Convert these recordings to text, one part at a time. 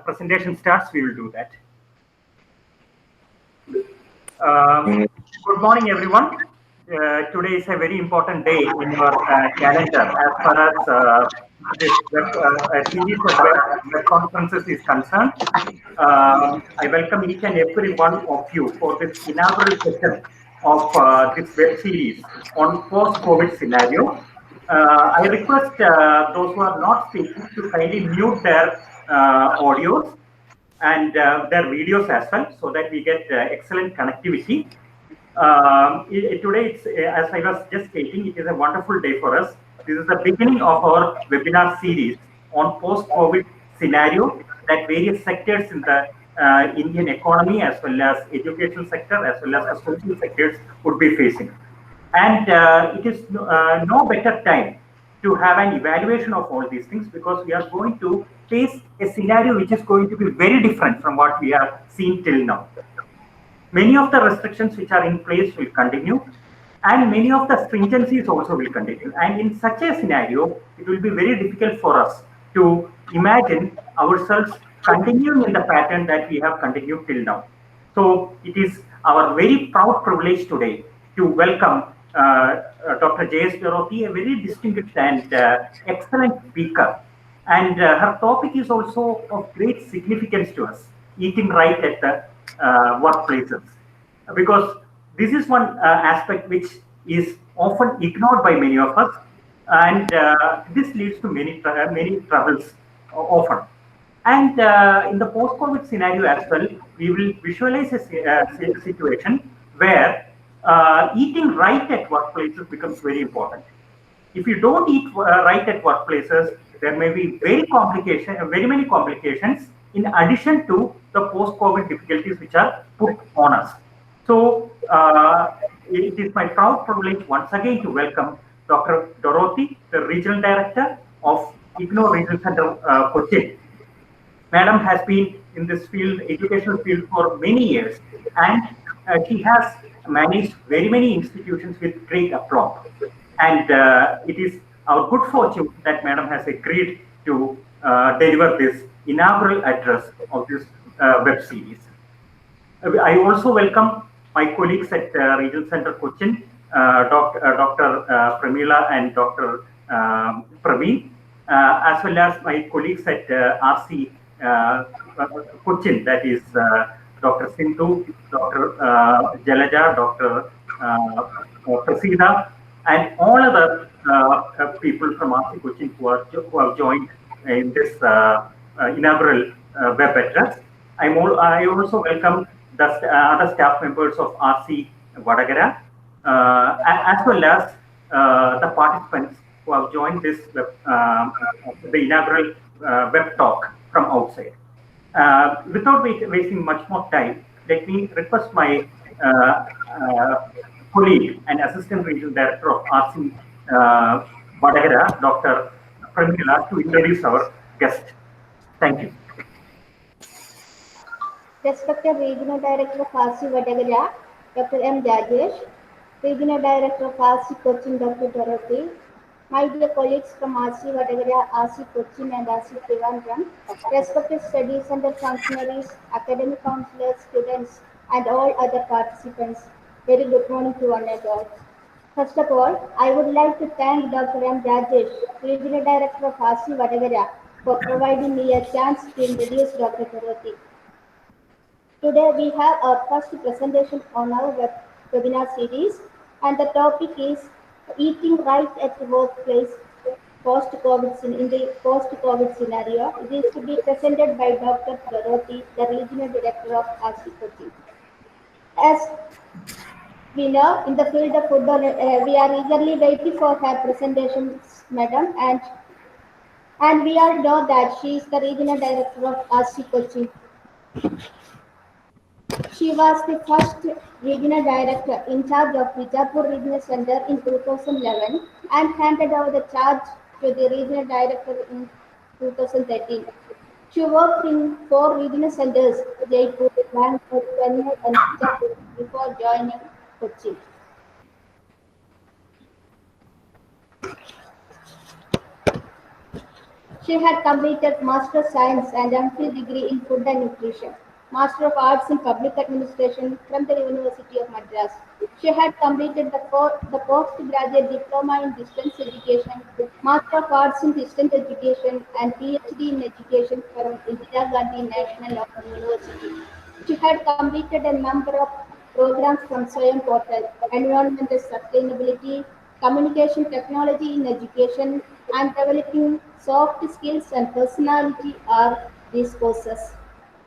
presentation starts, we will do that. Good morning, everyone. Today is a very important day in your calendar as far as this series of web conferences is concerned. I welcome each and every one of you for this inaugural session of this web series on post-COVID scenario. I request those who are not speaking to kindly mute their audios and their videos as well, so that we get excellent connectivity. Today, it's, as I was just stating, it is a wonderful day for us. This is the beginning of our webinar series on post-COVID scenario that various sectors in the Indian economy, as well as educational sector, as well as the social sectors, would be facing. And it is no better time to have an evaluation of all these things, because we are going to face a scenario which is going to be very different from what we have seen till now. Many of the restrictions which are in place will continue, and many of the stringencies also will continue. And in such a scenario, it will be very difficult for us to imagine ourselves continuing in the pattern that we have continued till now. So it is our very proud privilege today to welcome Dr.J.S.Dorothy, a very distinguished and excellent speaker. And her topic is also of great significance to us, eating right at the workplaces. Because this is one aspect which is often ignored by many of us, and this leads to many troubles often. And in the post-COVID scenario as well, we will visualize a situation where eating right at workplaces becomes very important. If you don't eat right at workplaces, there may be very many complications in addition to the post-COVID difficulties which are put on us. So it is my proud privilege once again to welcome Dr. Dorothy, the Regional Director of IGNOU Regional Center, Cochin. Madam has been in this field, educational field, for many years, and she has managed very many institutions with great aplomb. And it is our good fortune that Madam has agreed to deliver this inaugural address of this web series. I also welcome my colleagues at Regional Center Cochin, Dr. Pramila and Dr. Praveen, as well as my colleagues at RC Cochin, that is Dr. Sindhu, Dr. Jalaja, Dr. Prasida, and all other people from RC Cochin who have joined in this inaugural web address. I also welcome the other staff members of RC Vatakara, as well as the participants who have joined this the inaugural web talk from outside. Without wasting much more time, let me request my colleague and Assistant Regional Director of RC Vatakara, Dr. Pramila, to introduce our guest. Thank you. Respected Regional Director of RC Vatakara, Dr. M. Rajesh, Regional Director of RC Cochin, Dr. Dorothy, my dear colleagues from RC Vatakara, RC Cochin, and RC Trivandrum, respected study center functionaries, academic counselors, students, and all other participants, very good morning to one and all. First of all, I would like to thank Dr. M. Rajesh, Regional Director of RC Vatakara, for providing me a chance to introduce Dr. Dorothy. Today we have our first presentation on our webinar series, and the topic is eating right at the workplace in the post-COVID scenario. It is to be presented by Dr. Dorothy, the Regional Director of RC Cochin. As we know, in the field of football, we are eagerly waiting for her presentations, Madam, and we all know that she is the Regional Director of RC Cochin. She was the first regional director in charge of Bijapur Regional Center in 2011 and handed over the charge to the regional director in 2013. She worked in 4 regional centers, Jaipur, Bangalore, Chennai, and Bijapur, before joining Cochin. She had completed Master of Science and MPhil degree in Food and Nutrition, Master of Arts in Public Administration from the University of Madras. She had completed the postgraduate diploma in distance education, Master of Arts in Distance Education, and PhD in Education from Indira Gandhi National Open University. She had completed a number of programs from Swayam Portal, Environmental Sustainability, Communication Technology in Education, and Developing Soft Skills and Personality are these courses.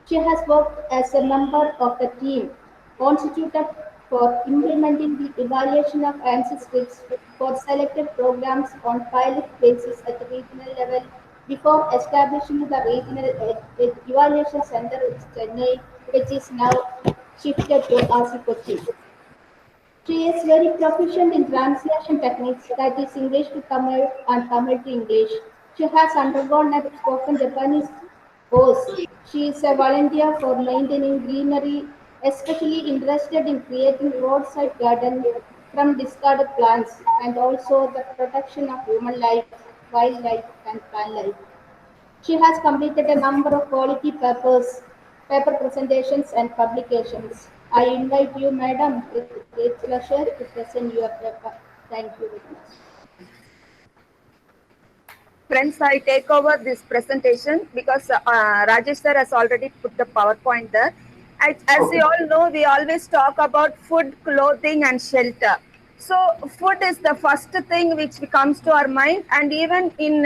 She has worked as a member of the team constituted for implementing the evaluation of answer scripts for selected programs on pilot basis at the regional level before establishing the Regional Evaluation Center in Chennai, which is now shifted to Cochin. She is very proficient in translation techniques, that is English to Tamil and Tamil to English. She has undergone a spoken Japanese course. She is a volunteer for maintaining greenery, especially interested in creating roadside gardens from discarded plants and also the protection of human life, wildlife and plant life. She has completed a number of quality paper presentations and publications. I invite you, madam, with great pleasure to present your paper. Thank you very much. Friends, I take over this presentation because Rajesh sir has already put the PowerPoint there. As you all know, we always talk about food, clothing, and shelter. So, food is the first thing which comes to our mind, and even in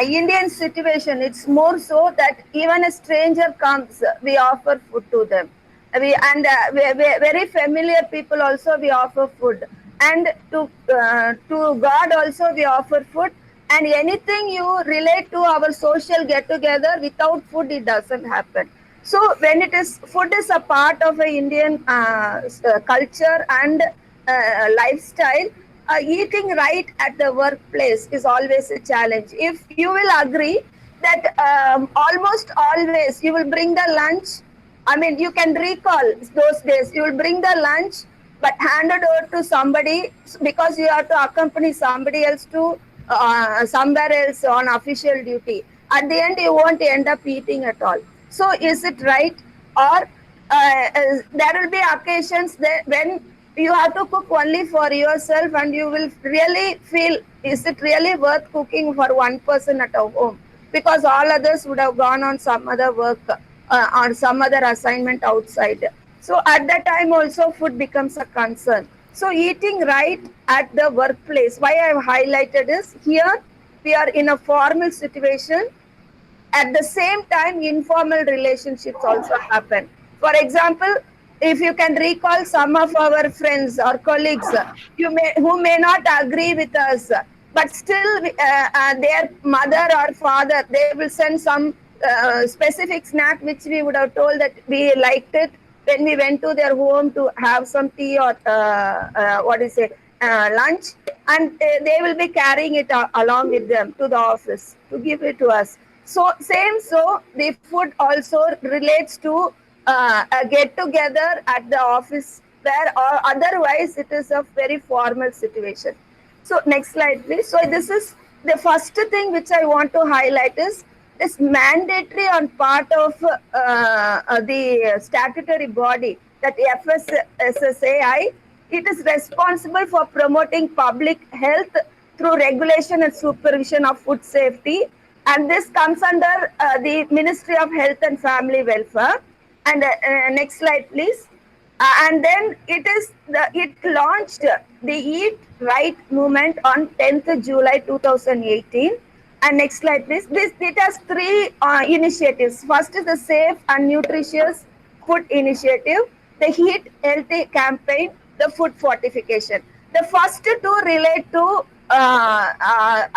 Indian situation, it's more so that even a stranger comes, we offer food to them. Very familiar people also we offer food, and to God also we offer food, and anything you relate to our social get together, without food it doesn't happen. So when it is food is a part of a Indian culture and lifestyle, eating right at the workplace is always a challenge. If you will agree that almost always you will bring the lunch, I mean, you can recall those days. You will bring the lunch, but hand it over to somebody because you have to accompany somebody else to somewhere else on official duty. At the end, you won't end up eating at all. So, is it right? Or there will be occasions that when you have to cook only for yourself, and you will really feel, is it really worth cooking for one person at a home? Because all others would have gone on some other work or some other assignment outside. So at that time also food becomes a concern. So eating right at the workplace, why I have highlighted is here we are in a formal situation. At the same time, informal relationships also happen. For example, if you can recall some of our friends or colleagues who may not agree with us, but still their mother or father, they will send some specific snack which we would have told that we liked it when we went to their home to have some tea or lunch, and they will be carrying it along with them to the office to give it to us. So the food also relates to a get together at the office, where or otherwise it is a very formal situation. So next slide please. So this is the first thing which I want to highlight is this mandatory on part of the statutory body, that FSSAI. It is responsible for promoting public health through regulation and supervision of food safety, and this comes under the Ministry of Health and Family Welfare. And next slide please. And then it launched the Eat Right movement on 10th July 2018. And next slide please. It has three initiatives. First is the Safe and Nutritious Food Initiative, the Eat Healthy campaign, the food fortification. The first two relate to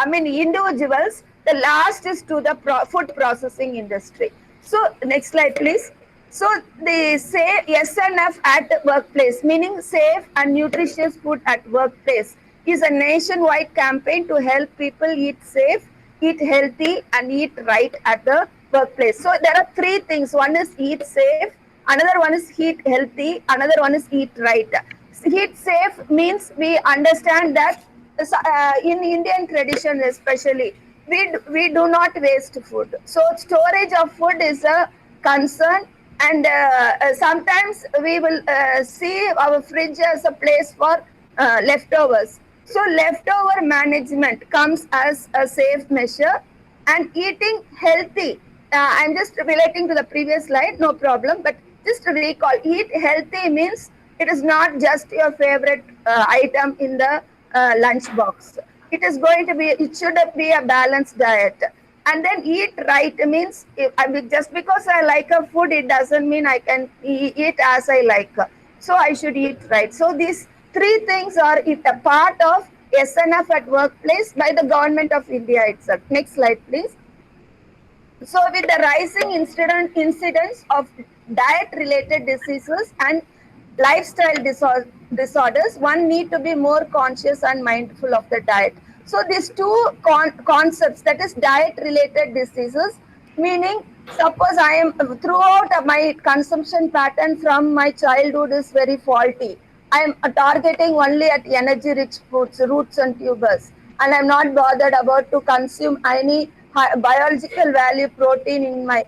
individuals. The last is to the food processing industry. So next slide please. So they say SNF at workplace, meaning safe and nutritious food at workplace, is a nationwide campaign to help people eat safe, eat healthy, and eat right at the workplace. So there are three things. One is eat safe, another one is eat healthy, another one is eat right. Eat safe means we understand that in Indian tradition especially, we do not waste food. So storage of food is a concern, and sometimes we will see our fridge as a place for leftovers. So leftover management comes as a safe measure, and eating healthy. I'm just relating to the previous slide, no problem, but just to recall, eat healthy means it is not just your favorite item in the lunch box. It is going to be, it should be a balanced diet. And then eat right means, I mean, just because I like a food, it doesn't mean I can eat as I like. So I should eat right. So these three things are a part of SNF at workplace by the government of India itself. Next slide, please. So with the rising incidence of diet-related diseases and lifestyle disorders, one need to be more conscious and mindful of the diet. So these two concepts, that is diet-related diseases, meaning suppose I am throughout my consumption pattern from my childhood is very faulty. I am targeting only at energy-rich foods, roots and tubers, and I'm not bothered about to consume any biological value protein in my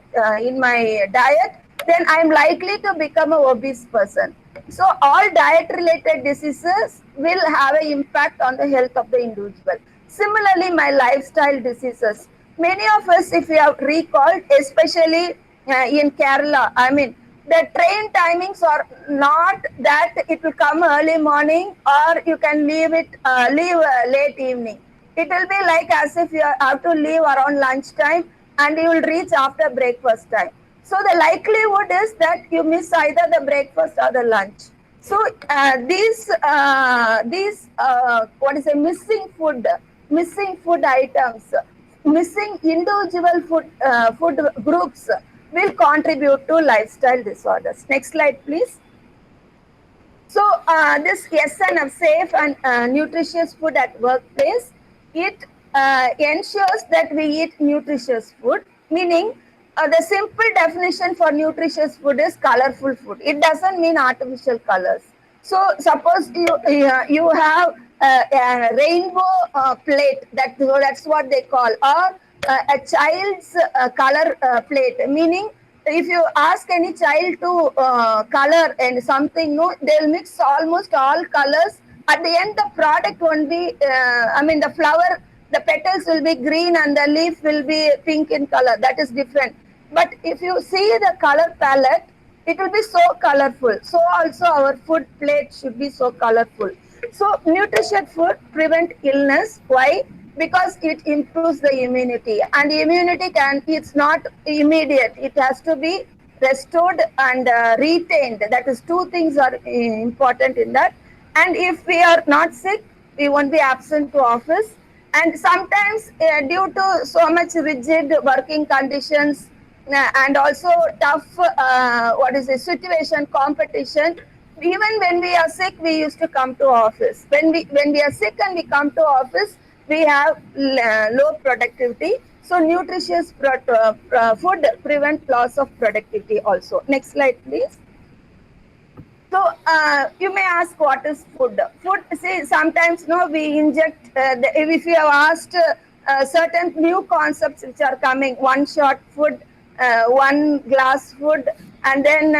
diet. Then I'm likely to become a obese person. So all diet related diseases will have an impact on the health of the individual. Similarly, my lifestyle diseases, many of us, if you have recalled, especially in Kerala, I mean, the train timings are not that it will come early morning or you can leave late evening. It will be like as if you have to leave around lunchtime and you will reach after breakfast time. So the likelihood is that you miss either the breakfast or the lunch. So these what is a missing food items, missing individual food groups will contribute to lifestyle disorders. Next slide, please. So this SNF, safe and nutritious food at workplace, it ensures that we eat nutritious food, meaning the simple definition for nutritious food is colorful food. It doesn't mean artificial colors. So suppose you have a rainbow plate, that's what they call, or a child's color plate, meaning if you ask any child to color and something, no, they'll mix almost all colors. At the end, the product won't be, the flower, the petals will be green and the leaf will be pink in color. That is different. But if you see the color palette, it will be so colorful. So also our food plate should be so colorful. So nutritious food prevent illness. Why? Because it improves the immunity, and immunity it's not immediate, it has to be restored and retained. That is, two things are important in that. And if we are not sick, we won't be absent to office. And sometimes due to so much rigid working conditions and also tough situation, competition, even when we are sick, we used to come to office. When we are sick and we come to office, we have low productivity. So nutritious food prevent loss of productivity also. Next slide, please. So you may ask, what is food? Food, see, sometimes we inject, if you have asked certain new concepts which are coming, one shot food, one glass food, and then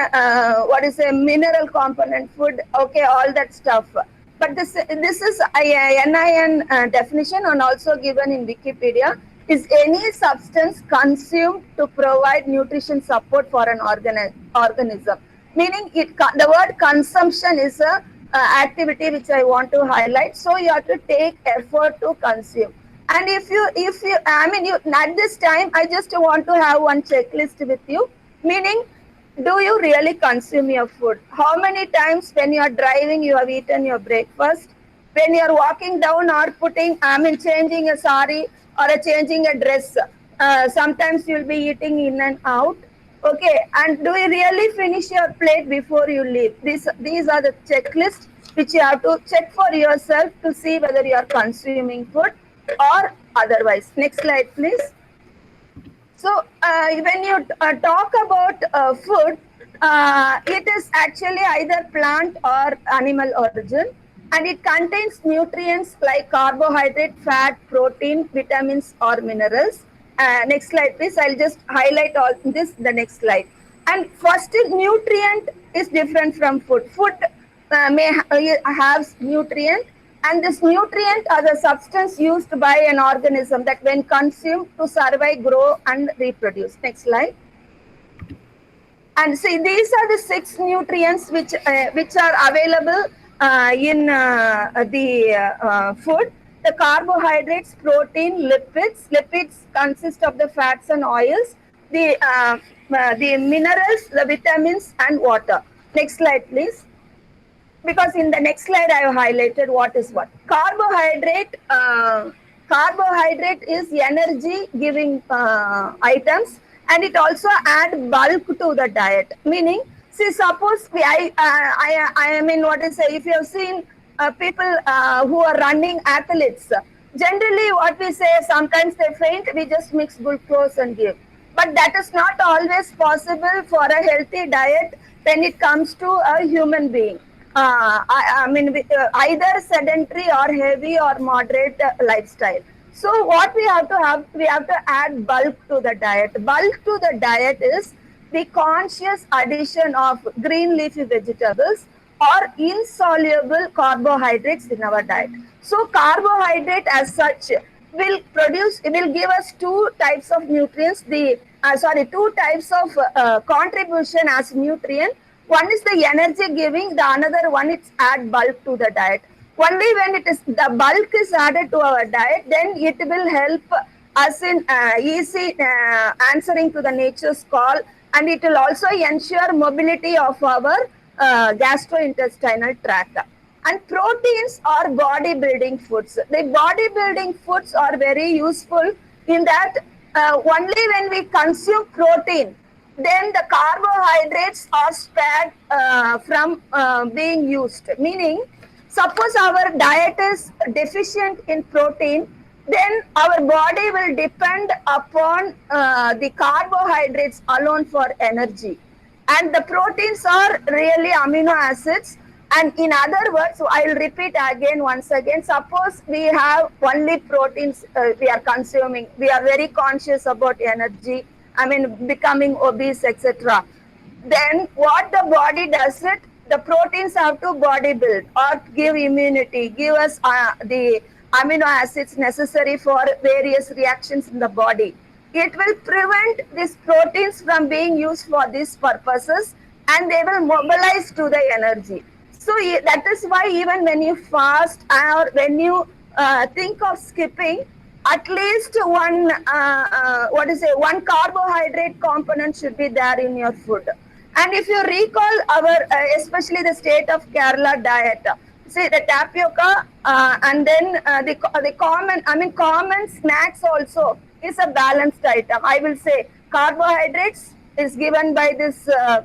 what is a mineral component food, okay, all that stuff. But this is NIN definition and also given in Wikipedia, is any substance consumed to provide nutrition support for an organism. Meaning the word consumption is a activity which I want to highlight. So you have to take effort to consume. And if you at this time, I just want to have one checklist with you, meaning, do you really consume your food? How many times when you are driving, you have eaten your breakfast? When you are walking down or changing a sari or changing a dress, sometimes you'll be eating in and out. Okay, and do you really finish your plate before you leave? These are the checklists which you have to check for yourself to see whether you are consuming food or otherwise. Next slide, please. So when you talk about food, it is actually either plant or animal origin. and it contains nutrients like carbohydrate, fat, protein, vitamins or minerals. Next slide please. I'll just highlight all this the next slide. And first nutrient is different from food. Food have nutrient, and this nutrient are the substance used by an organism that when consumed to survive, grow and reproduce. Next slide. And see, these are the 6 nutrients which are available in the food. The carbohydrates, protein, lipids. Lipids consist of the fats and oils. The minerals, the vitamins, and water. Next slide, please. Because in the next slide I have highlighted what is what. Carbohydrate is energy giving items, and it also add bulk to the diet. Meaning, see, suppose I mean, what is say, if you have seen people who are running athletes, generally what we say, sometimes they faint, we just mix glucose and give. But that is not always possible for a healthy diet when it comes to a human being. I mean, either sedentary or heavy or moderate lifestyle. So what we have to add bulk to the diet. Bulk to the diet is the conscious addition of green leafy vegetables or insoluble carbohydrates in our diet. So carbohydrate as such will give us 2 types of nutrients. 2 types of contribution as nutrient. One is the energy giving, the another one is add bulk to the diet. Only when the bulk is added to our diet, then it will help us in easy answering to the nature's call, and it will also ensure mobility of our gastrointestinal tract. And proteins are bodybuilding foods. The bodybuilding foods are very useful in that only when we consume protein, then the carbohydrates are spared from being used. Meaning, suppose our diet is deficient in protein, then our body will depend upon the carbohydrates alone for energy. And the proteins are really amino acids. And in other words, I will repeat again once again, suppose we have only proteins we are consuming, we are very conscious about energy, I mean becoming obese, etc. Then what the body does it, the proteins have to body build or give immunity, give us the amino acids necessary for various reactions in the body. It will prevent these proteins from being used for these purposes, and they will mobilize to the energy. So that is why even when you fast or when you think of skipping, at least one carbohydrate component should be there in your food. And if you recall our especially the state of Kerala diet, see the tapioca and then the common snacks also is a balanced item. I will say carbohydrates is given by this the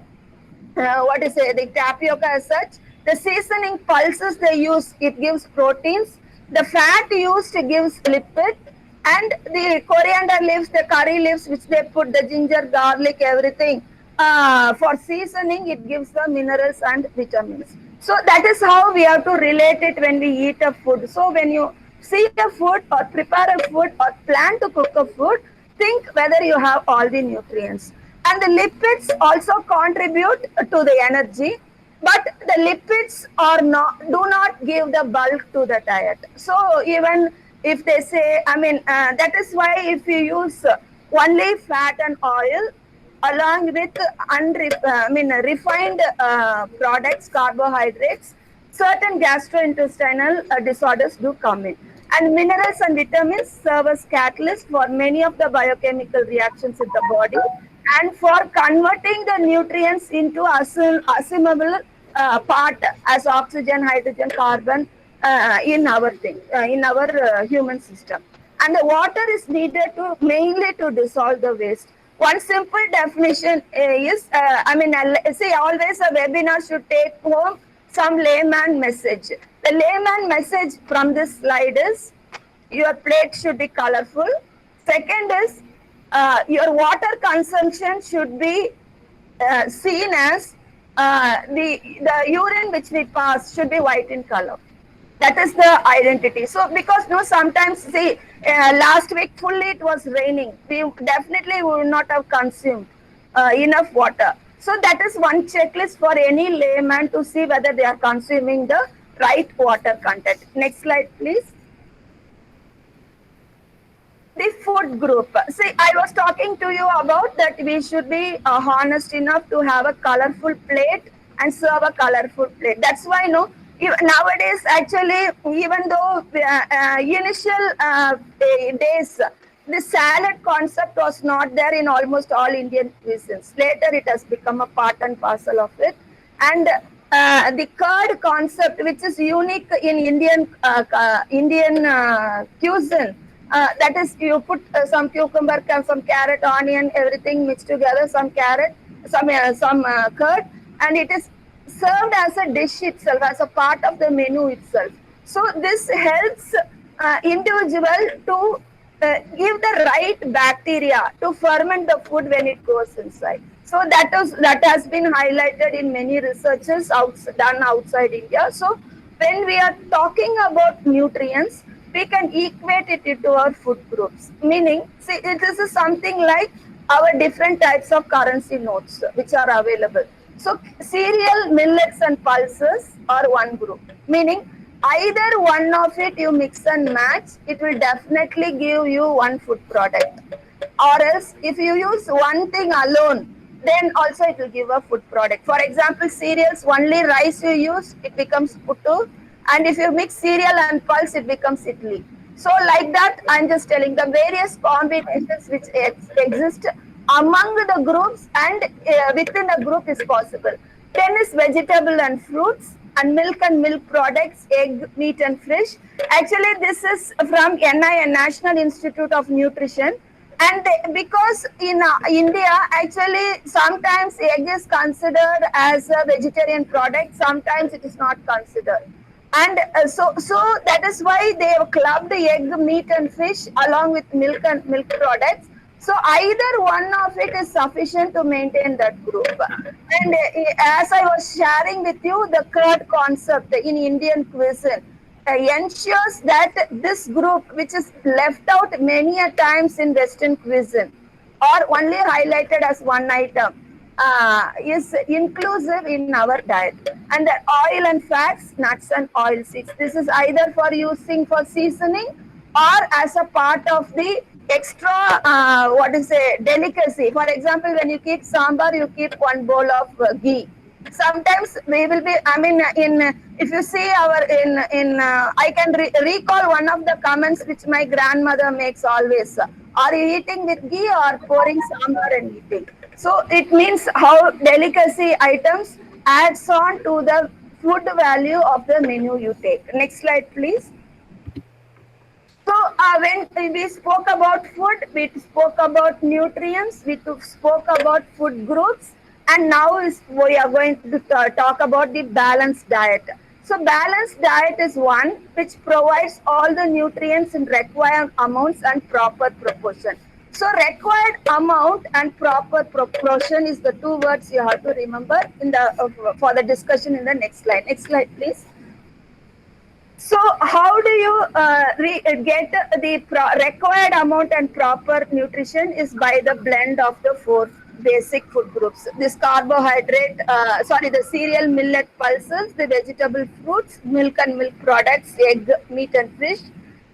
tapioca as such. The seasoning pulses they use, it gives proteins. The fat used gives lipid, and the coriander leaves, the curry leaves which they put, the ginger, garlic, everything for seasoning, it gives the minerals and vitamins. So that is how we have to relate it when we eat a food. So when you see a food or prepare a food or plan to cook a food, think whether you have all the nutrients. And the lipids also contribute to the energy, but the lipids do not give the bulk to the diet. So even if they say, that is why if you use only fat and oil along with refined products, carbohydrates, certain gastrointestinal disorders do come in. And minerals and vitamins serve as catalysts for many of the biochemical reactions in the body and for converting the nutrients into assimilable part as oxygen, hydrogen, carbon in our human system. And the water is needed mainly to dissolve the waste. One simple definition is, say always a webinar should take home some layman message. The layman message from this slide is, your plate should be colorful. Second is, your water consumption should be seen as the urine which we pass should be white in color. That is the identity. So because no, sometimes see, last week fully it was raining, we definitely would not have consumed enough water. So that is one checklist for any layman to see whether they are consuming the right water content. Next slide please. The food group. See, I was talking to you about that we should be honest enough to have a colorful plate and serve a colorful plate. That's why, no, nowadays actually, even though initial days, the salad concept was not there in almost all Indian cuisines. Later, it has become a part and parcel of it. And the curd concept, which is unique in Indian cuisine, that is, you put some cucumber, some carrot, onion, everything mixed together, some carrot, some curd, and it is served as a dish itself, as a part of the menu itself. So this helps individual to give the right bacteria to ferment the food when it goes inside. So that has been highlighted in many researches done outside India. So when we are talking about nutrients, we can equate it into our food groups. Meaning, see, this is something like our different types of currency notes which are available. So cereal, millets, and pulses are one group. Meaning, either one of it you mix and match, it will definitely give you one food product. Or else, if you use one thing alone, then also it will give a food product. For example, cereals, only rice you use, it becomes puttu. And if you mix cereal and pulse, it becomes idli. So like that, I'm just telling the various combinations which exist among the groups and within a group is possible. Then is vegetable and fruits, and milk and milk products, egg, meat and fish. Actually, this is from NIN, National Institute of Nutrition. And because in India, actually, sometimes egg is considered as a vegetarian product, sometimes it is not considered. And so that is why they have clubbed egg, meat, and fish along with milk and milk products. So either one of it is sufficient to maintain that group. And as I was sharing with you, the curd concept in Indian cuisine ensures that this group, which is left out many a times in Western cuisine, or only highlighted as one item, is inclusive in our diet. And the oil and fats, nuts and oil seeds. This is either for using for seasoning or as a part of the extra, delicacy. For example, when you keep sambar, you keep one bowl of ghee. Sometimes we will be, I mean, if you see I can recall one of the comments which my grandmother makes always. Are you eating with ghee or pouring sambar and eating? So it means how delicacy items adds on to the food value of the menu you take. Next slide, please. So when we spoke about food, we spoke about nutrients, we spoke about food groups, and now we are going to talk about the balanced diet. So balanced diet is one which provides all the nutrients in required amounts and proper proportion. So required amount and proper proportion is the two words you have to remember in the for the discussion in the next slide. Next slide, please. So how do you get the required amount and proper nutrition is by the blend of the four basic food groups. This carbohydrate, the cereal, millet, pulses, the vegetable fruits, milk and milk products, egg, meat and fish,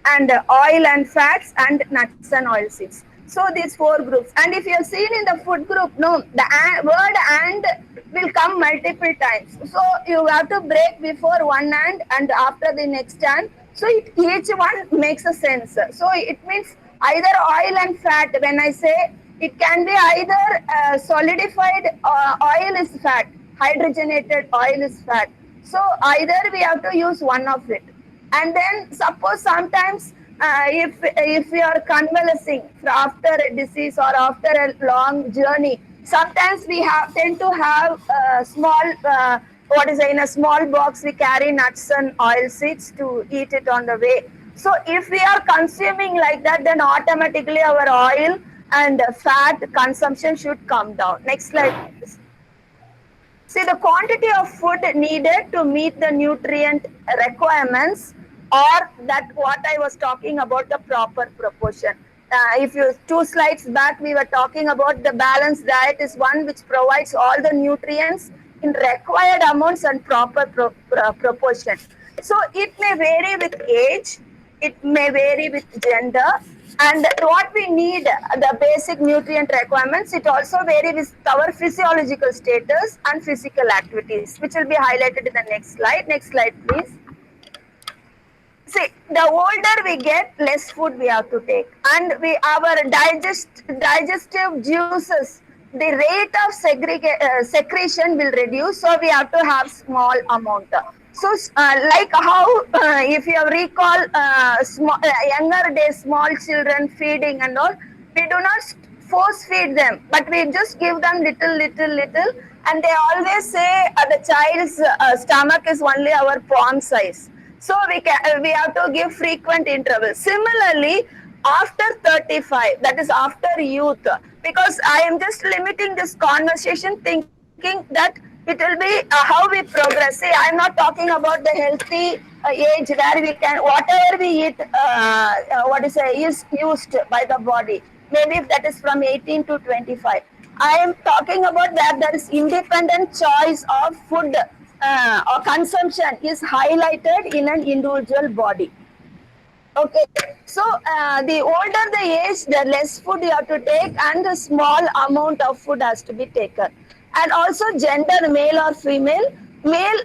and oil and fats, and nuts and oil seeds. So these four groups. And if you have seen in the food group, no, the word and will come multiple times. So you have to break before one and after the next and. So each one makes a sense. So it means either oil and fat. When I say it can be either solidified oil is fat, hydrogenated oil is fat. So either we have to use one of it. And then suppose sometimes if we are convalescing after a disease or after a long journey, sometimes we tend to have small, in a small box we carry nuts and oil seeds to eat it on the way. So if we are consuming like that, then automatically our oil and fat consumption should come down. Next slide, please. See, the quantity of food needed to meet the nutrient requirements, or that what I was talking about, the proper proportion. If you 2 slides back, we were talking about the balanced diet is one which provides all the nutrients in required amounts and proper proportion. So it may vary with age, it may vary with gender, and what we need, the basic nutrient requirements, it also varies with our physiological status and physical activities, which will be highlighted in the next slide. Next slide, please. See, the older we get, less food we have to take, and our digestive juices, the rate of secretion will reduce, so we have to have small amount. So, like how, if you recall, younger days, small children feeding and all, we do not force feed them, but we just give them little, and they always say the child's stomach is only our palm size. So we have to give frequent intervals. Similarly, after 35, that is after youth, because I am just limiting this conversation thinking that it will be how we progress. See, I am not talking about the healthy age where we can, whatever we eat, is used by the body. Maybe if that is from 18 to 25. I am talking about where there is independent choice of food or consumption is highlighted in an individual body. Okay, so the older the age, the less food you have to take, and the small amount of food has to be taken. And also gender, male or female. Male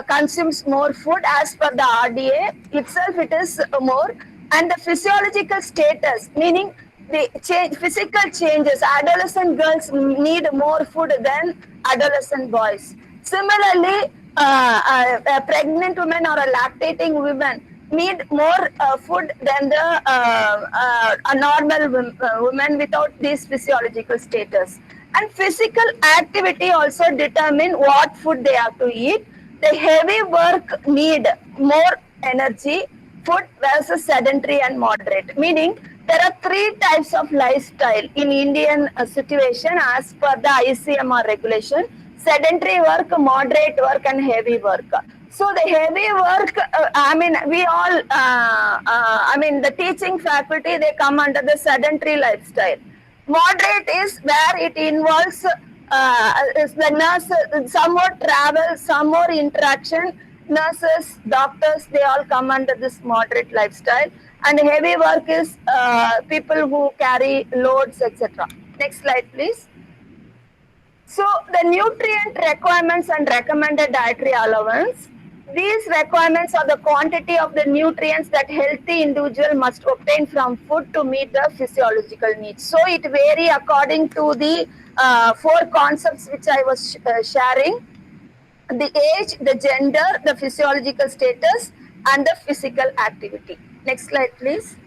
consumes more food as per the RDA itself, it is more. And the physiological status, meaning the physical changes. Adolescent girls need more food than adolescent boys. Similarly, pregnant women or lactating women need more food than the normal women without this physiological status. And physical activity also determine what food they have to eat. The heavy work need more energy food versus sedentary and moderate. Meaning there are 3 types of lifestyle in Indian situation as per the ICMR regulation: sedentary work, moderate work, and heavy work. So the heavy work, we all, the teaching faculty, they come under the sedentary lifestyle. Moderate is where it involves the nurse, some more travel, some more interaction. Nurses, doctors, they all come under this moderate lifestyle. And heavy work is people who carry loads, etc. Next slide, please. So the nutrient requirements and recommended dietary allowance. These requirements are the quantity of the nutrients that healthy individual must obtain from food to meet the physiological needs. So it vary according to the 4 concepts which I was sharing: the age, the gender, the physiological status, and the physical activity. Next slide, please.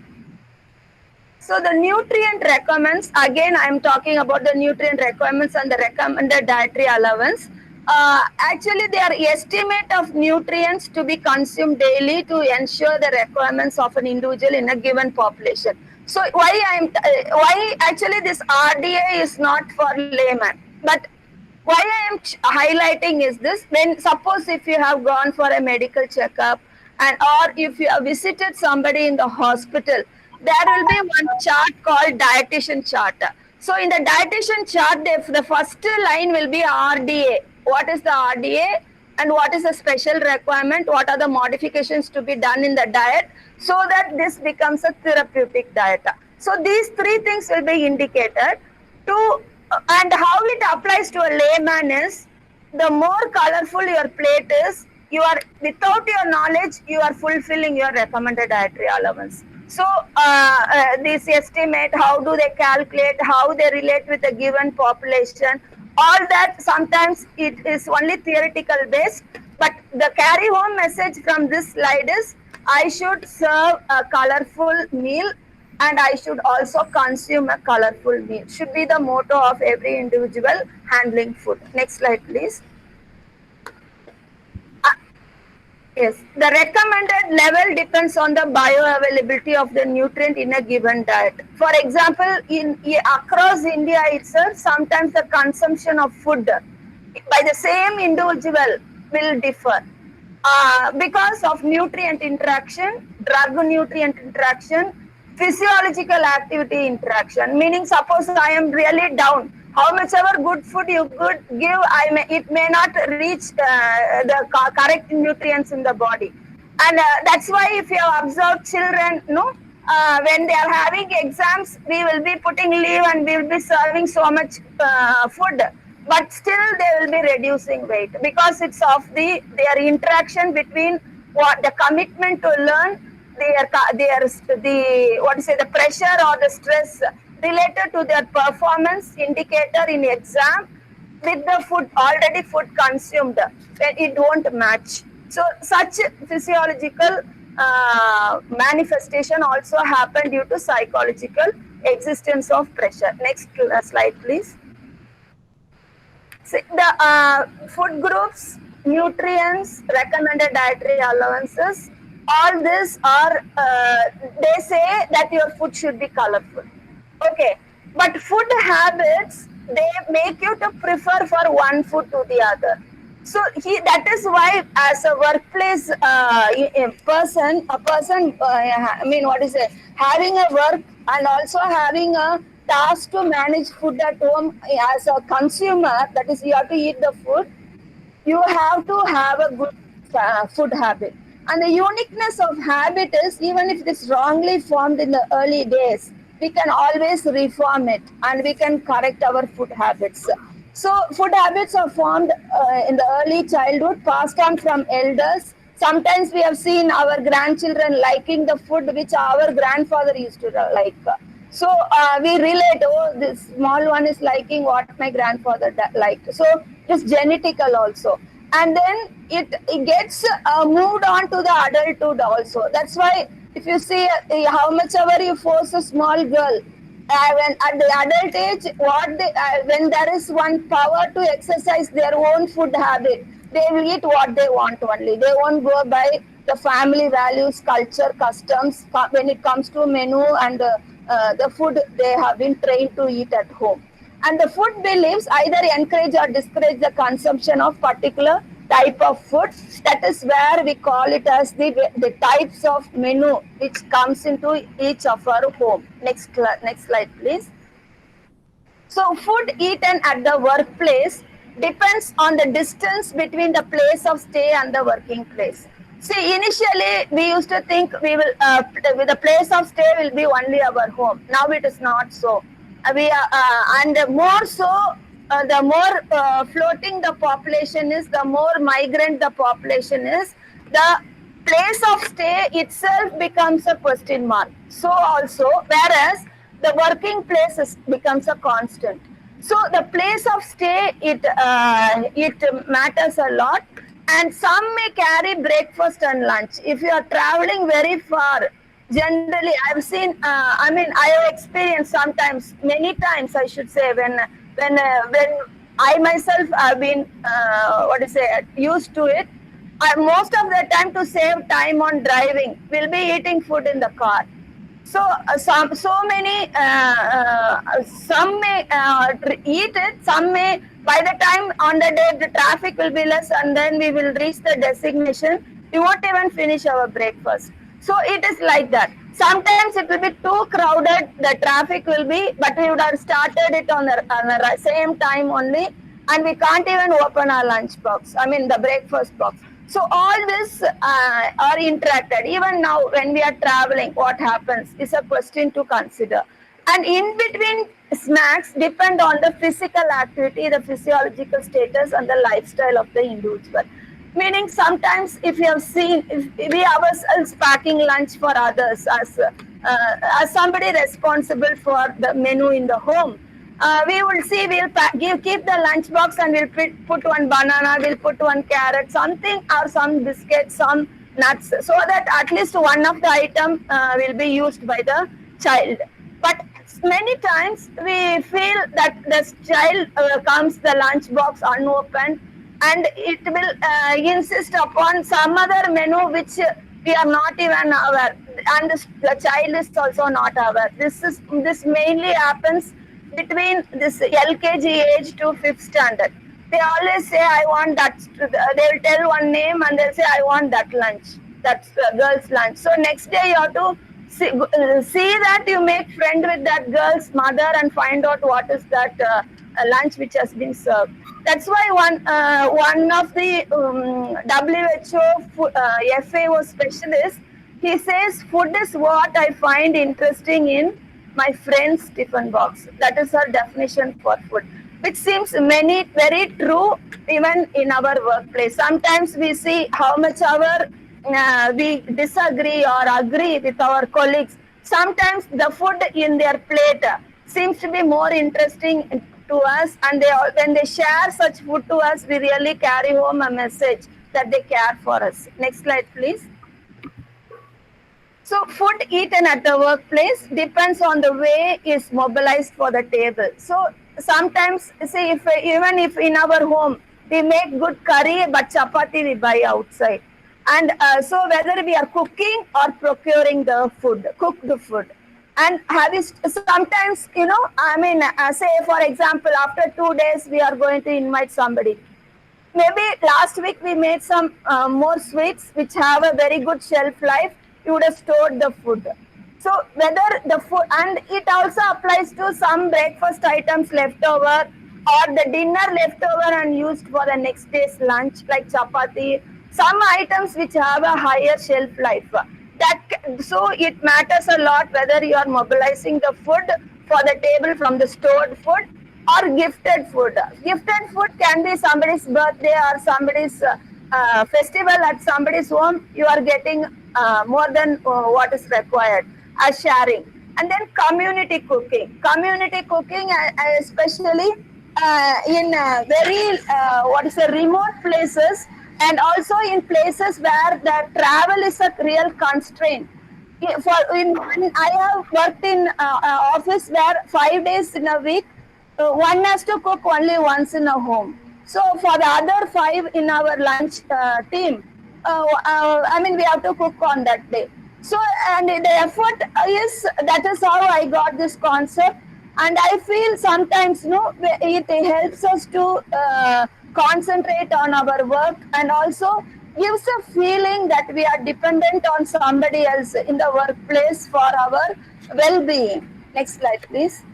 So the nutrient requirements, again I am talking about the nutrient requirements and the recommended dietary allowance. Actually, they are estimate of nutrients to be consumed daily to ensure the requirements of an individual in a given population. So why actually this RDA is not for layman, but why I am highlighting is this: when suppose if you have gone for a medical checkup, and or if you have visited somebody in the hospital, there will be one chart called dietitian chart. So in the dietitian chart, the first line will be RDA. What is the RDA and what is the special requirement? What are the modifications to be done in the diet so that this becomes a therapeutic diet? So these 3 things will be indicated to, and how it applies to a layman is, the more colorful your plate is, you are, without your knowledge, you are fulfilling your recommended dietary allowance. So this estimate, how do they calculate, how they relate with a given population, all that sometimes it is only theoretical based, but the carry home message from this slide is, I should serve a colorful meal and I should also consume a colorful meal. Should be the motto of every individual handling food. Next slide, please. Yes, the recommended level depends on the bioavailability of the nutrient in a given diet. For example, across India itself, sometimes the consumption of food by the same individual will differ because of nutrient interaction, drug nutrient interaction, physiological activity interaction. Meaning, suppose I am really down, how much ever good food you could give, it may not reach the correct nutrients in the body. And that's why if you have observed children, no, when they are having exams, we will be putting leave and we will be serving so much food, but still they will be reducing weight because it's of their interaction between what the commitment to learn, the what to say, the pressure or the stress related to their performance indicator in exam with the food consumed, then it won't match. So such physiological manifestation also happen due to psychological existence of pressure. Next slide, please. See, the food groups, nutrients, recommended dietary allowances, all this are, they say that your food should be colorful. Okay, but food habits, they make you to prefer for one food to the other. So that is why as a workplace a person, I mean, what is it, having a work and also having a task to manage food at home as a consumer, that is, you have to eat the food, you have to have a good food habit. And the uniqueness of habit is, even if it is wrongly formed in the early days, we can always reform it and we can correct our food habits. So food habits are formed in the early childhood, passed on from elders. Sometimes we have seen our grandchildren liking the food which our grandfather used to like. So we relate, oh, this small one is liking what my grandfather liked. So it's genetical also. And then it gets moved on to the adulthood also. That's why if you see how much ever you force a small girl, when at the adult age, when there is one power to exercise their own food habit, they will eat what they want only. They won't go by the family values, culture, customs when it comes to menu and the food they have been trained to eat at home. And the food beliefs either encourage or discourage the consumption of particular type of food. That is where we call it as the types of menu which comes into each of our home. Next slide, please. So food eaten at the workplace depends on the distance between the place of stay and the working place. See, initially we used to think we will the place of stay will be only our home. Now it is not so. And more so, the more floating the population is, the more migrant the population is, the place of stay itself becomes a question mark. So also, whereas the working place becomes a constant. So the place of stay, it matters a lot. And some may carry breakfast and lunch. If you are traveling very far, generally I've seen, I have experienced sometimes, many times I should say, when I myself have been, used to it, most of the time, to save time on driving, we'll be eating food in the car. So some may eat it, some may, by the time on the day the traffic will be less and then we will reach the destination, we won't even finish our breakfast. So it is like that. Sometimes it will be too crowded, the traffic will be, but we would have started it on the same time only, and we can't even open our lunch box, the breakfast box. So all this are interacted. Even now when we are traveling, what happens is a question to consider. And in between snacks depend on the physical activity, the physiological status and the lifestyle of the individual. Meaning sometimes if you have seen, if we ourselves packing lunch for others as somebody responsible for the menu in the home, we will see, we'll keep the lunch box and we'll put one banana, we'll put one carrot, something, or some biscuits, some nuts, so that at least one of the item will be used by the child. But many times we feel that the child comes the lunch box unopened and it will insist upon some other menu which we are not even aware, and the child is also not aware. This mainly happens between this LKG age to 5th standard, they always say, I want that. They will tell one name and they'll say, I want that lunch. That's girl's lunch. So next day you have to see that you make friend with that girl's mother and find out what is that lunch which has been served. That's why one of the WHO FAO specialists, he says, food is what I find interesting in my friend's tiffin box. That is our definition for food, which seems very true even in our workplace. Sometimes we see how much we disagree or agree with our colleagues. Sometimes the food in their plate seems to be more interesting to us, and when they share such food to us, we really carry home a message that they care for us. Next slide, please. So food eaten at the workplace depends on the way is mobilized for the table. So sometimes, see, even if in our home we make good curry, but chapati we buy outside. And so whether we are cooking or procuring the food, cooked food. And sometimes, say for example, after 2 days we are going to invite somebody. Maybe last week we made some more sweets which have a very good shelf life. You would have stored the food. So whether the food, and it also applies to some breakfast items left over or the dinner left over and used for the next day's lunch, like chapati, some items which have a higher shelf life. So it matters a lot whether you are mobilizing the food for the table from the stored food or gifted food. Gifted food can be somebody's birthday or somebody's festival at somebody's home. You are getting more than what is required as sharing. And then community cooking. Community cooking, especially in very remote places, and also in places where the travel is a real constraint. I have worked in office where 5 days in a week, one has to cook only once in a home. So for the other 5 in our lunch team, we have to cook on that day. So, and the effort that is how I got this concept. And I feel sometimes, it helps us to concentrate on our work, and also gives a feeling that we are dependent on somebody else in the workplace for our well-being. Next slide, please.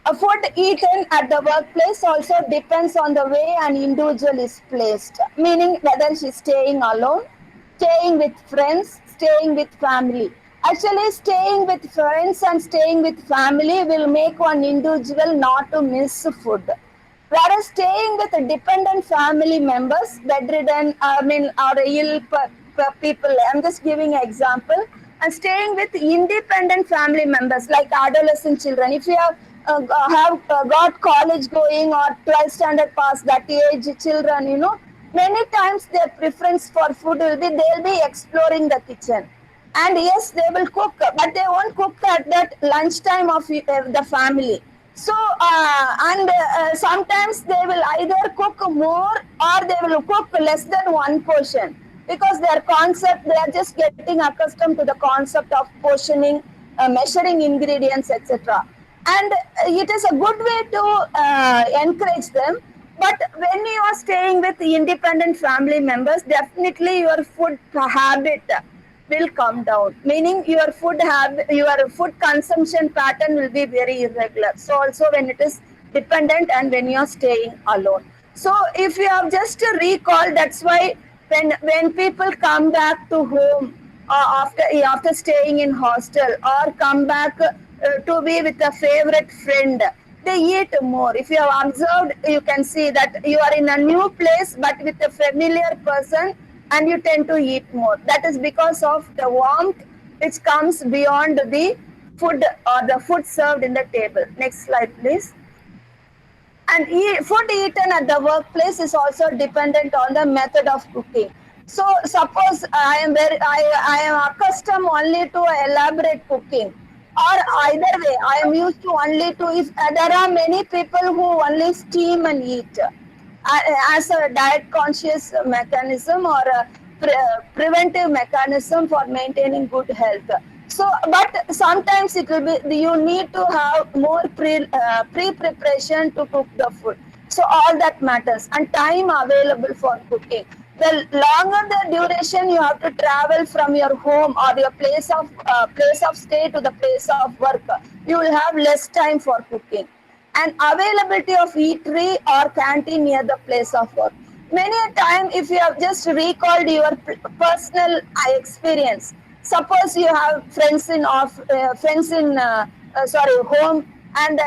A food eaten at the workplace also depends on the way an individual is placed, meaning whether she's staying alone, staying with friends, staying with family. Actually, staying with friends and staying with family will make one individual not to miss food. Whereas staying with dependent family members, bedridden, or ill people, I'm just giving an example, and staying with independent family members like adolescent children. If you have got college going or 12th standard pass, that age children, many times their preference for food will be, they'll be exploring the kitchen. And yes, they will cook, but they won't cook at that lunchtime of the family. So, sometimes they will either cook more or they will cook less than one portion, because their concept, they are just getting accustomed to the concept of portioning, measuring ingredients, etc. And it is a good way to encourage them. But when you are staying with independent family members, definitely your food habit will come down, meaning your food consumption pattern will be very irregular. So also when it is dependent and when you are staying alone. So if you have just to recall, that's why when people come back to home after staying in hostel, or come back to be with a favorite friend, they eat more. If you have observed, you can see that you are in a new place but with a familiar person, and you tend to eat more. That is because of the warmth which comes beyond the food or the food served in the table. Next slide, please. And food eaten at the workplace is also dependent on the method of cooking. So suppose I am accustomed only to elaborate cooking, or either way I am used to only to, if there are many people who only steam and eat as a diet conscious mechanism or a preventive mechanism for maintaining good health. So, but sometimes it will be you need to have more pre-preparation to cook the food. So all that matters, and time available for cooking. The longer the duration you have to travel from your home or your place of stay to the place of work, you will have less time for cooking. And availability of eatery or canteen near the place of work. Many a time, if you have just recalled your personal experience, suppose you have friends in home, and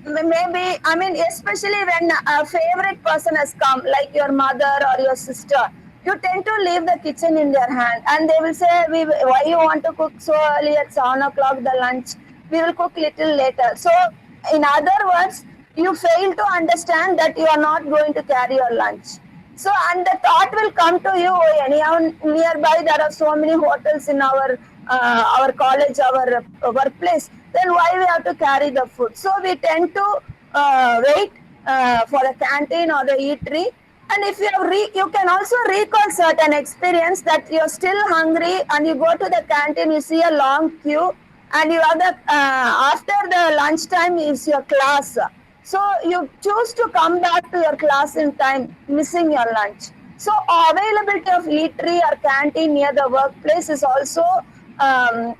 maybe, I mean, especially when a favorite person has come, like your mother or your sister, you tend to leave the kitchen in their hand, and they will say, "Why you want to cook so early at 7 o'clock the lunch? We will cook little later." So, in other words, you fail to understand that you are not going to carry your lunch. So, and the thought will come to you, oh, anyhow, nearby there are so many hotels in our college, our workplace. Then why we have to carry the food? So we tend to wait for the canteen or the eatery. And if you have you can also recall certain experience that you're still hungry and you go to the canteen, you see a long queue, and you have the after the lunchtime is your class. So you choose to come back to your class in time, missing your lunch. So availability of eatery or canteen near the workplace is also a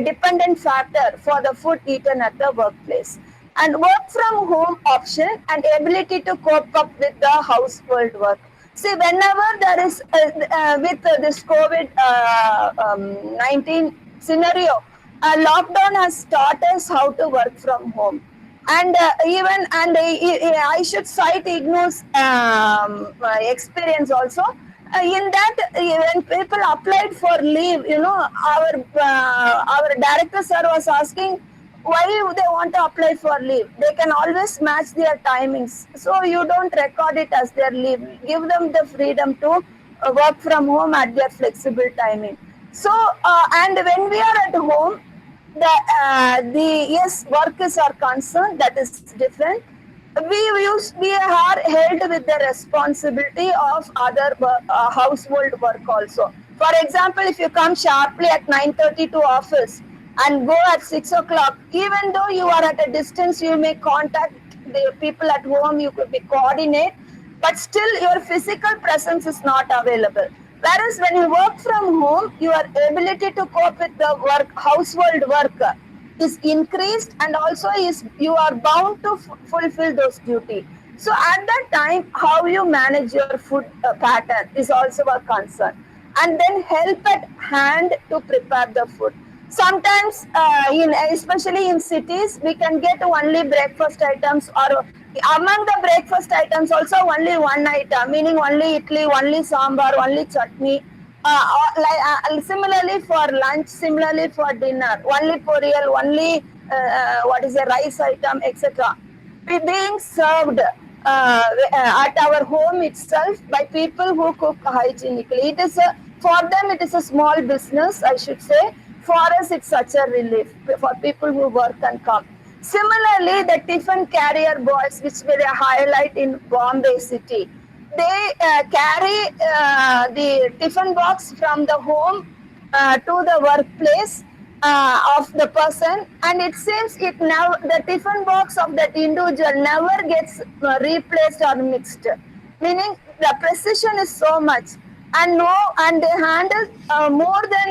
dependent factor for the food eaten at the workplace. And work from home option and ability to cope up with the household work. See, whenever there is with this COVID 19 scenario, lockdown has taught us how to work from home. And I should cite IGNOU's experience also. In that, when people applied for leave, our director sir was asking why they want to apply for leave. They can always match their timings, so you don't record it as their leave. Give them the freedom to work from home at their flexible timing. So, and when we are at home, the yes, work is our concern, that is different. We are held with the responsibility of other household work also. For example, if you come sharply at 9:30 to office and go at 6 o'clock, even though you are at a distance, you may contact the people at home, you could be coordinate, but still your physical presence is not available. Whereas when you work from home, your ability to cope with the household work is increased, and also you are bound to fulfill those duties. So at that time, how you manage your food pattern is also a concern. And then help at hand to prepare the food. Sometimes, especially in cities, we can get only breakfast items, or among the breakfast items also only one item, meaning only idli, only sambar, only chutney. Similarly for lunch, similarly for dinner, only poriyal, only what is a rice item, etc. Being served at our home itself by people who cook hygienically. It is for them it is a small business, I should say. For us, it's such a relief for people who work and come. Similarly, the tiffin carrier boys, which we highlight in Bombay city, they carry the tiffin box from the home to the workplace of the person, and it seems the tiffin box of that individual never gets replaced or mixed. Meaning the precision is so much, and they handle more than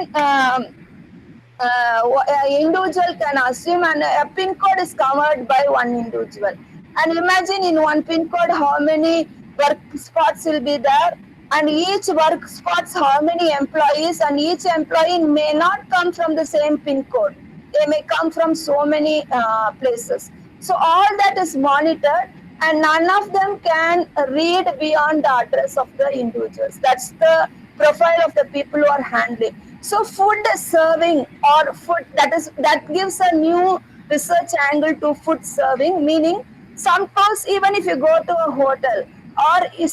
individual can assume, and a pin code is covered by one individual. And imagine in one pin code how many work spots will be there, and each work spots how many employees, and each employee may not come from the same pin code. They may come from so many places. So all that is monitored, and none of them can read beyond the address of the individuals. That's the profile of the people who are handling. So food serving, or food that gives a new research angle to food serving, meaning sometimes even if you go to a hotel, or you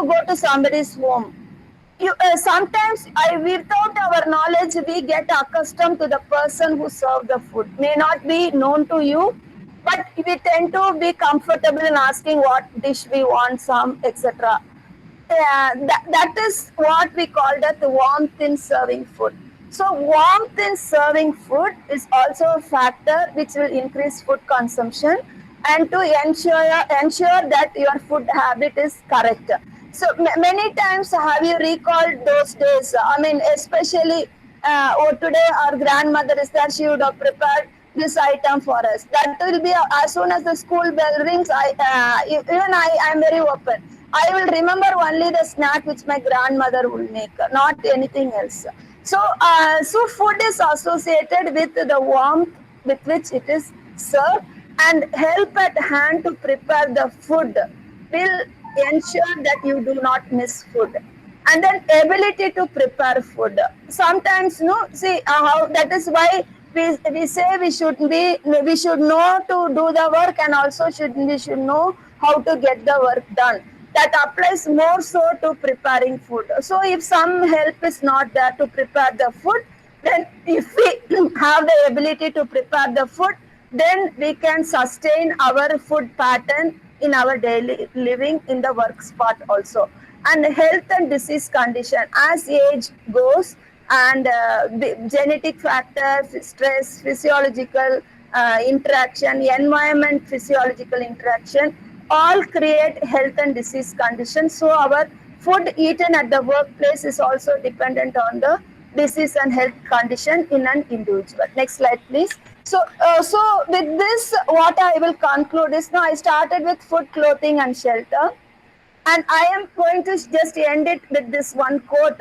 go to somebody's home, sometimes without our knowledge we get accustomed to the person who served the food. May not be known to you, but we tend to be comfortable in asking what dish we want, some, etc. That is what we call the warmth in serving food. So warmth in serving food is also a factor which will increase food consumption, and to ensure that your food habit is correct. So many times have you recalled those days? I mean, especially today our grandmother is there, she would have prepared this item for us. That will be as soon as the school bell rings. I am very open. I will remember only the snack which my grandmother will make, not anything else. So food is associated with the warmth with which it is served, and help at hand to prepare the food will ensure that you do not miss food. And then ability to prepare food. Sometimes, no, see how that is why we say we should know to do the work, and also we should know how to get the work done. That applies more so to preparing food. So if some help is not there to prepare the food, then if we have the ability to prepare the food, then we can sustain our food pattern in our daily living in the work spot also. And health and disease condition, as age goes, and genetic factors, stress, physiological interaction, environment, physiological interaction, all create health and disease conditions. So our food eaten at the workplace is also dependent on the disease and health condition in an individual. Next slide, please. So with this, what I will conclude is, now I started with food, clothing, and shelter. And I am going to just end it with this one quote.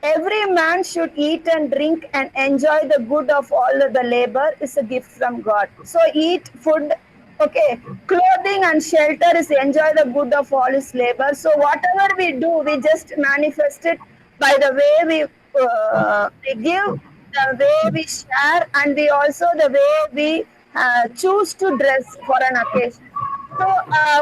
Every man should eat and drink and enjoy the good of all of the labor is a gift from God. So eat food, okay. Clothing and shelter is enjoy the good of all his labor. So whatever we do, we just manifest it by the way we give, the way we share, and we also the way we choose to dress for an occasion. So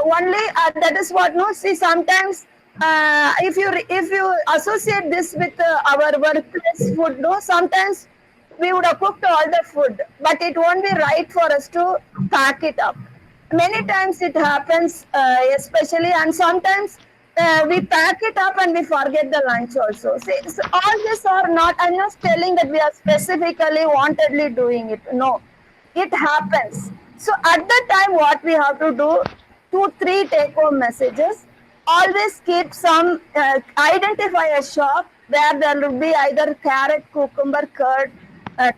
only that is what, no, see, sometimes if you associate this with our workplace food, no, sometimes we would have cooked all the food, but it won't be right for us to pack it up. Many times it happens, especially, and sometimes we pack it up and we forget the lunch also. See, so all this are not, I'm not telling that we are specifically wantedly doing it. No, it happens. So at the time, what we have to do, 2-3 take-home messages. Always keep some, identify a shop where there will be either carrot, cucumber, curd,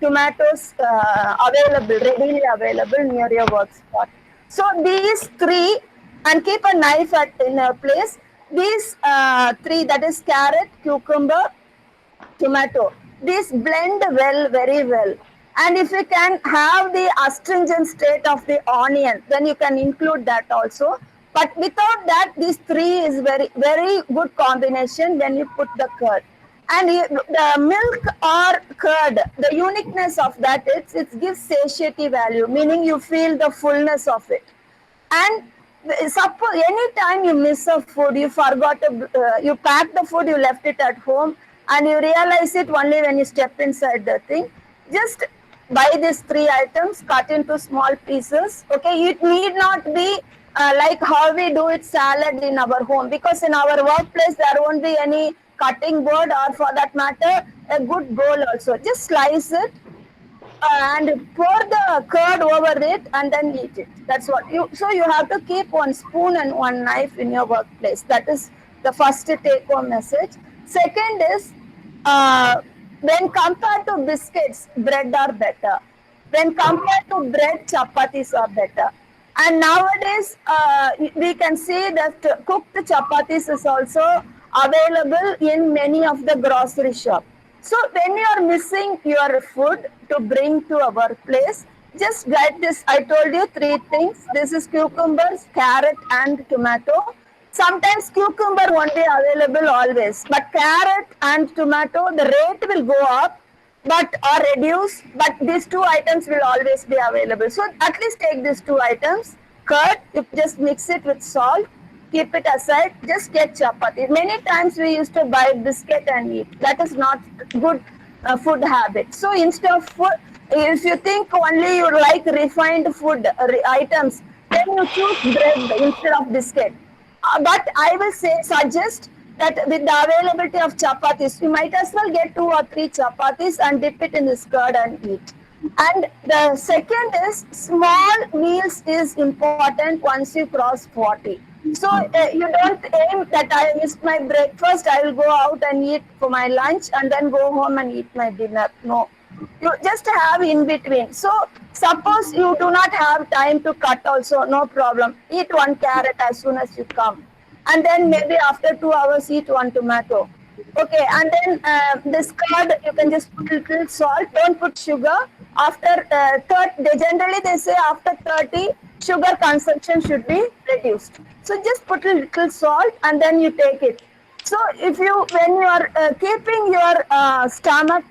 tomatoes available, readily available near your work spot. So these 3, and keep a knife in a place. These 3, that is carrot, cucumber, tomato, these blend well, very well. And if you can have the astringent state of the onion, then you can include that also. But without that, these 3 is very, very good combination when you put the curd. And the milk or curd, the uniqueness of that, it gives satiety value, meaning you feel the fullness of it. And suppose anytime you miss a food, you forgot you packed the food, you left it at home, and you realize it only when you step inside the thing. Just buy these 3 items, cut into small pieces. Okay, it need not be like how we do it salad in our home, because in our workplace there won't be any cutting board, or for that matter a good bowl also. Just slice it and pour the curd over it and then eat it. That's what you. So you have to keep 1 spoon and 1 knife in your workplace. That is the first take-home message. Second is, when compared to biscuits, bread are better. When compared to bread, chapatis are better. And nowadays, we can see that cooked chapatis is also available in many of the grocery shops. So when you are missing your food to bring to a workplace, just get this. I told you 3 things. This is cucumbers, carrot, and tomato. Sometimes cucumber won't be available always, but carrot and tomato, the rate will go up, but or reduce, but these 2 items will always be available. So at least take these 2 items. Curd, you just mix it with salt, keep it aside, just get chapati. Many times we used to buy biscuit and eat. That is not good food habit. So instead of food, if you think only you like refined food items, then you choose bread instead of biscuit. But I will suggest that with the availability of chapatis, we might as well get 2 or 3 chapatis and dip it in this curd and eat. And the second is small meals is important once you cross 40. So you don't aim that I missed my breakfast, I will go out and eat for my lunch and then go home and eat my dinner. No, you just have in between. So suppose you do not have time to cut also, no problem. Eat 1 carrot as soon as you come. And then maybe after 2 hours eat 1 tomato. Okay, and then this curd, you can just put little salt, don't put sugar. After 30, generally they say after 30, sugar consumption should be reduced. So just put a little salt and then you take it. So if you, when you are keeping your stomach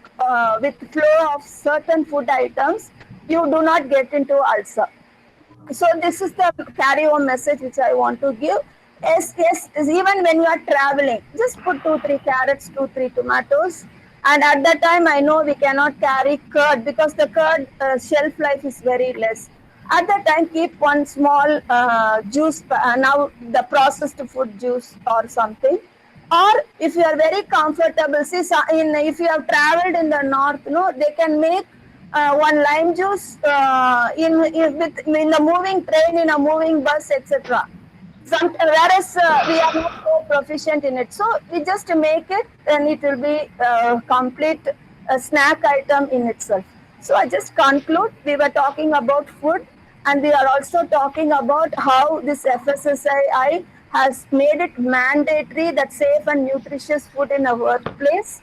with flow of certain food items, you do not get into ulcer. So this is the carry-home message which I want to give. Yes, even when you are traveling, just put 2-3 carrots, 2-3 tomatoes. And at that time, I know we cannot carry curd because the curd shelf life is very less. At that time, keep 1 small juice, now the processed food juice or something. Or if you are very comfortable, see, if you have traveled in the north, they can make 1 lime juice in the moving train, in a moving bus, etc. Whereas we are not so proficient in it, so we just make it and it will be complete snack item in itself. So I just conclude, we were talking about food and we are also talking about how this FSSAI has made it mandatory that safe and nutritious food in a workplace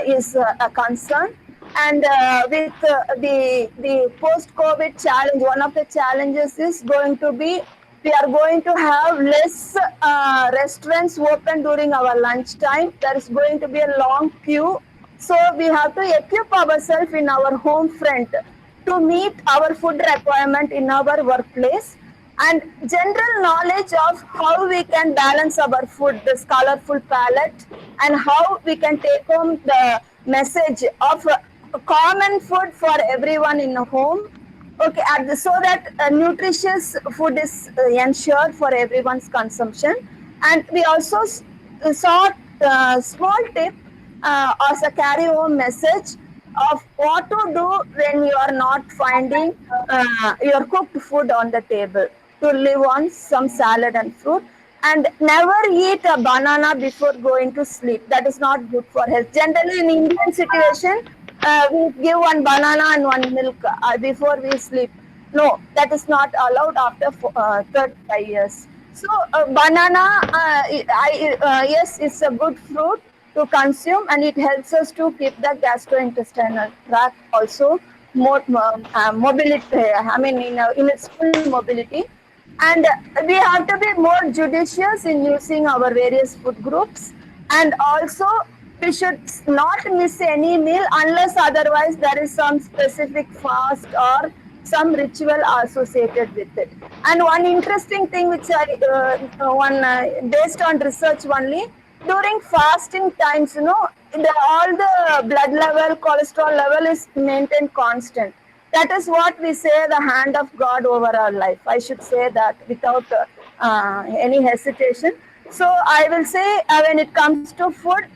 is a concern. And with the post-COVID challenge, one of the challenges is going to be we are going to have less restaurants open during our lunchtime. There is going to be a long queue. So we have to equip ourselves in our home front to meet our food requirement in our workplace. And general knowledge of how we can balance our food, this colorful palette, and how we can take home the message of common food for everyone in a home. Okay, so that nutritious food is ensured for everyone's consumption. And we also saw a small tip as a carry-home message of what to do when you are not finding your cooked food on the table, to live on some salad and fruit. And never eat a banana before going to sleep. That is not good for health. Generally, in Indian situation, we give 1 banana and 1 milk before we sleep. No, that is not allowed after 35 years. So banana, yes, it's a good fruit to consume and it helps us to keep the gastrointestinal tract also more mobility, in its full mobility. And we have to be more judicious in using our various food groups. And also, we should not miss any meal unless otherwise there is some specific fast or some ritual associated with it. And one interesting thing which based on research only, during fasting times, all the blood level, cholesterol level is maintained constant. That is what we say, the hand of God over our life. I should say that without any hesitation. So I will say when it comes to food,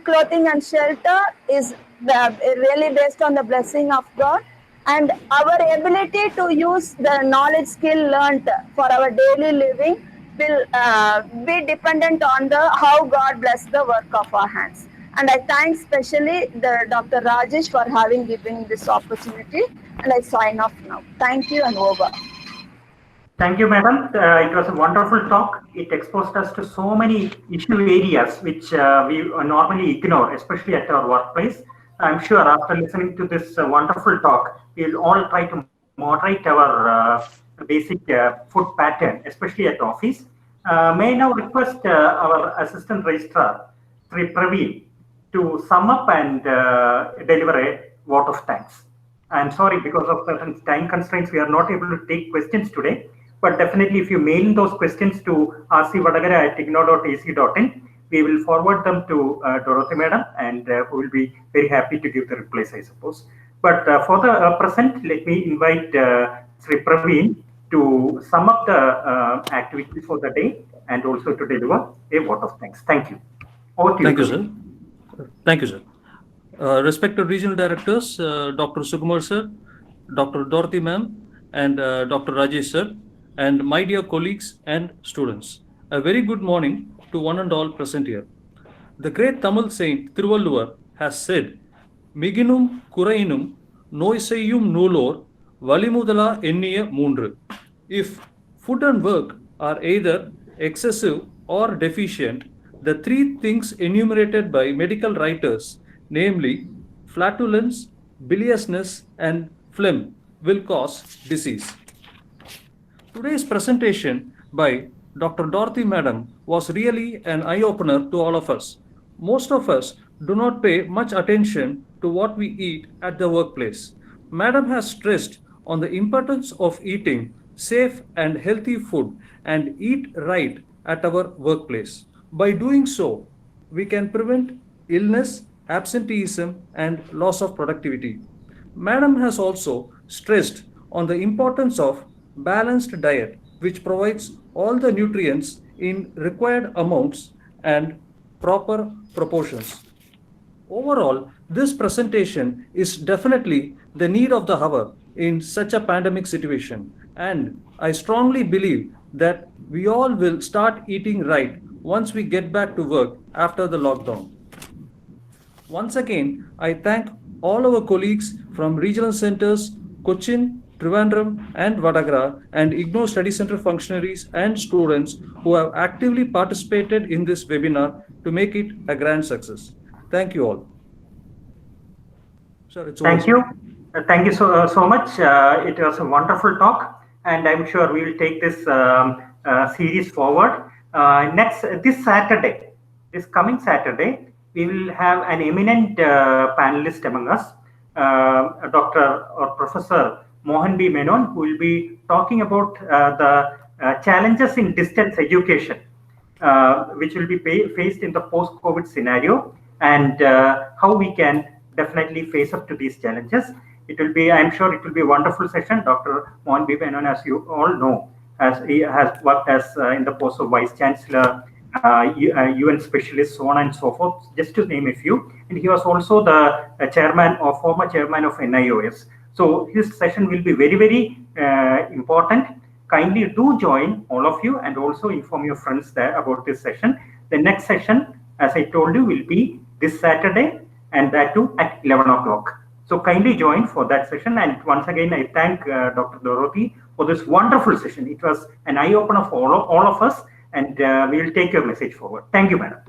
clothing and shelter is really based on the blessing of God, and our ability to use the knowledge skill learnt for our daily living will be dependent on how God bless the work of our hands. And I thank especially the Dr. Rajesh for having given this opportunity, and I sign off now. Thank you and over. Thank you, madam. It was a wonderful talk. It exposed us to so many issue areas which we normally ignore, especially at our workplace. I'm sure after listening to this wonderful talk, we'll all try to moderate our basic food pattern, especially at office. May I now request our assistant registrar, Sri Praveen, to sum up and deliver a vote of thanks. I'm sorry, because of certain time constraints, we are not able to take questions today. But definitely, if you mail those questions to rcvatakara@ignou.ac.in, we will forward them to Dorothy madam, and who will be very happy to give the replies, I suppose. But for the present, let me invite Sri Praveen to sum up the activities for the day and also to deliver a vote of thanks. Thank you. Over to you. Thank you, sir. Thank you, sir. Respected regional directors, Dr. Sukumar sir, Dr. Dorothy ma'am, and Dr. Rajesh sir, and my dear colleagues and students, a very good morning to one and all present here. The great Tamil saint Thiruvalluvar has said, Miginum Kurainum Noiseyum Nulor Valimudala Enniya Moondru. If food and work are either excessive or deficient, the three things enumerated by medical writers, namely flatulence, biliousness, and phlegm, will cause disease. Today's presentation by Dr. Dorothy Madam was really an eye-opener to all of us. Most of us do not pay much attention to what we eat at the workplace. Madam has stressed on the importance of eating safe and healthy food and eat right at our workplace. By doing so, we can prevent illness, absenteeism, and loss of productivity. Madam has also stressed on the importance of balanced diet, which provides all the nutrients in required amounts and proper proportions. Overall, this presentation is definitely the need of the hour in such a pandemic situation, and I strongly believe that we all will start eating right once we get back to work after the lockdown. Once again, I thank all our colleagues from regional centers, Cochin, Trivandrum, and Vatakara, and IGNOU Study Center functionaries and students who have actively participated in this webinar to make it a grand success. Thank you all. Sir, it's Thank you. Thank you so much. It was a wonderful talk, and I'm sure we will take this series forward. This Saturday, this coming Saturday, we will have an eminent panelist among us, Dr. or Professor Mohan B. Menon, who will be talking about the challenges in distance education, which will be faced in the post-COVID scenario, and how we can definitely face up to these challenges. It will be, I'm sure it will be a wonderful session. Dr. Mohan B. Menon, as you all know, he has worked as in the post of Vice Chancellor, UN specialist, so on and so forth, just to name a few. And he was also the chairman or former chairman of NIOS. So his session will be very, very important. Kindly do join, all of you, and also inform your friends there about this session. The next session, as I told you, will be this Saturday, and that too at 11 o'clock. So kindly join for that session. And once again, I thank Dr. Dorothy for this wonderful session. It was an eye-opener for all of us, and we will take your message forward. Thank you, madam.